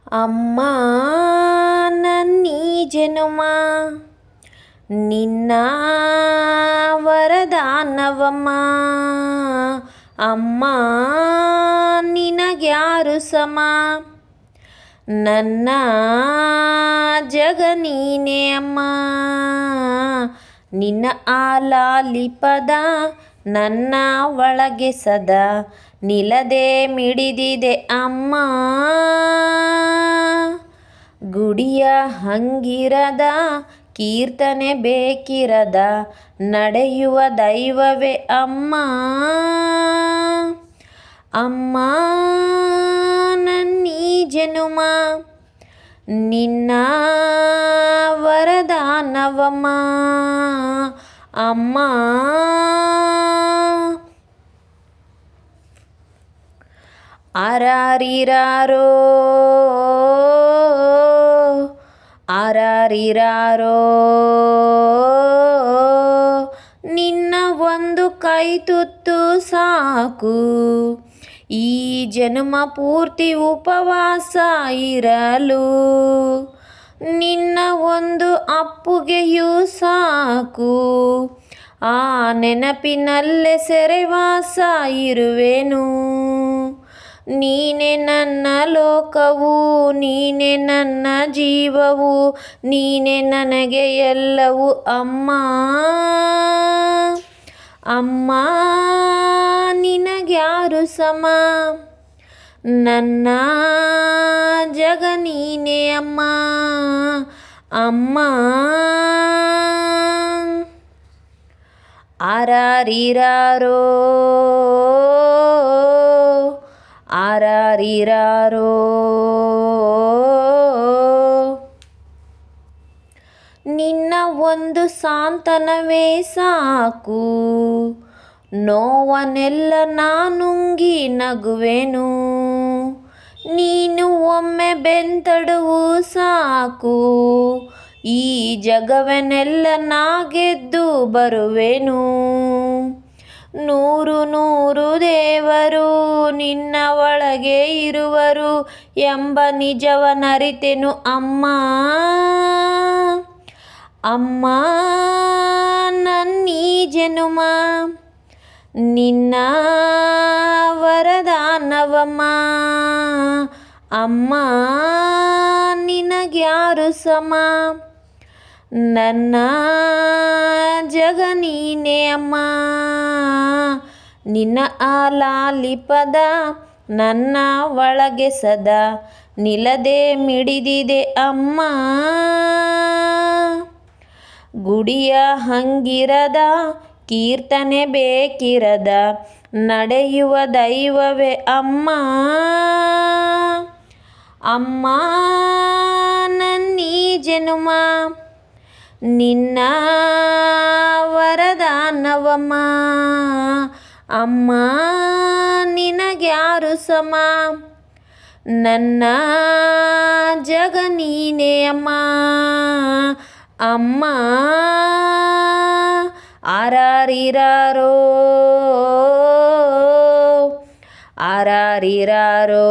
ಅಮ್ಮ ನನ್ನೀ ಜನುಮ ನಿನ್ನ ವರದಾನವಮ್ಮ. ಅಮ್ಮ ನಿನಗ್ಯಾರು ಸಮ, ನನ್ನ ಜಗ ನೀನೇ ಅಮ್ಮ. ನಿನ್ನ ಆಲಾಲಿಪದ ನನ್ನ ಒಳಗೆ ಸದಾ ನಿಲ್ಲದೆ ಮಿಡಿದಿದೆ ಅಮ್ಮ. ಗುಡಿಯ ಹಂಗಿರದ ಕೀರ್ತನೆ ಬೇಕಿರದ ನಡೆಯುವ ದೈವವೇ ಅಮ್ಮ. ಅಮ್ಮ ನನ್ನೀ ಜನುಮ ನಿನ್ನ ವರದಾನವಮ್ಮ. ಅಮ್ಮ ಆರಾರಿರಾರೋ ಆರಾರಿರಾರೋ ನಿನ್ನ ಒಂದು ಕೈ ತುತ್ತು ಸಾಕು, ಈ ಜನ್ಮ ಪೂರ್ತಿ ಉಪವಾಸ ಇರಲು. ನಿನ್ನ ಒಂದು ಅಪ್ಪುಗೆಯೂ ಸಾಕು, ಆ ನೆನಪಿನಲ್ಲೇ ಸೆರೆವಾಸ ಇರುವೆನು. ನೀನೆ ನನ್ನ ಲೋಕವು, ನೀನೆ ನನ್ನ ಜೀವವು, ನೀನೆ ನನಗೆ ಎಲ್ಲವೂ ಅಮ್ಮ. ಅಮ್ಮ ನಿನಗ್ಯಾರು ಸಮ, ನನ್ನ ಜಗ ನೀನೇ ಅಮ್ಮ. ಅಮ್ಮ ಆರಾರಿರಾರೋ ಆರಾರಿರಾರೋ ನಿನ್ನ ಒಂದು ಸಾಂತ್ವನವೇ ಸಾಕು, ನೋವನ್ನೆಲ್ಲ ನಾನುಂಗಿ ನಗುವೆನು. ನೀನು ಒಮ್ಮೆ ಬೆಂತಡುವು ಸಾಕು, ಈ ಜಗವನ್ನೆಲ್ಲ ನಾ ಗೆದ್ದು ಬರುವೆನು. ನೂರು ನೂರು ದೇವರು ನಿನ್ನ ಒಳಗೆ ಇರುವರು ಎಂಬ ನಿಜವನರಿತೆನು ಅಮ್ಮ. ಅಮ್ಮ ನನ್ನೀ ಜನುಮ ನಿನ್ನ ವರದಾನವಮ್ಮ. ಅಮ್ಮ ನಿನಗ್ಯಾರು ಸಮ, ನನ್ನ ಜಗ ನೀನೇ ಅಮ್ಮ. ನಿನ್ನ ಆಲಾಲಿಪದ ನನ್ನ ಒಳಗೆ ಸದಾ ನಿಲ್ಲದೆ ಮಿಡಿದಿದೆ ಅಮ್ಮ. ಗುಡಿಯ ಹಂಗಿರದ ಕೀರ್ತನೆ ಬೇಕಿರದ ನಡೆಯುವ ದೈವವೇ ಅಮ್ಮ. ಅಮ್ಮ ನನ್ನೀ ಜನುಮ ನಿನ್ನ ವರದಾನವಮ್ಮ. ಅಮ್ಮ ನಿನಗ್ಯಾರು ಸಮ, ನನ್ನ ಜಗ ನೀನೇ ಅಮ್ಮ. ಅಮ್ಮ ಆರಾರಿರಾರೋ ಆರಾರಿರಾರೋ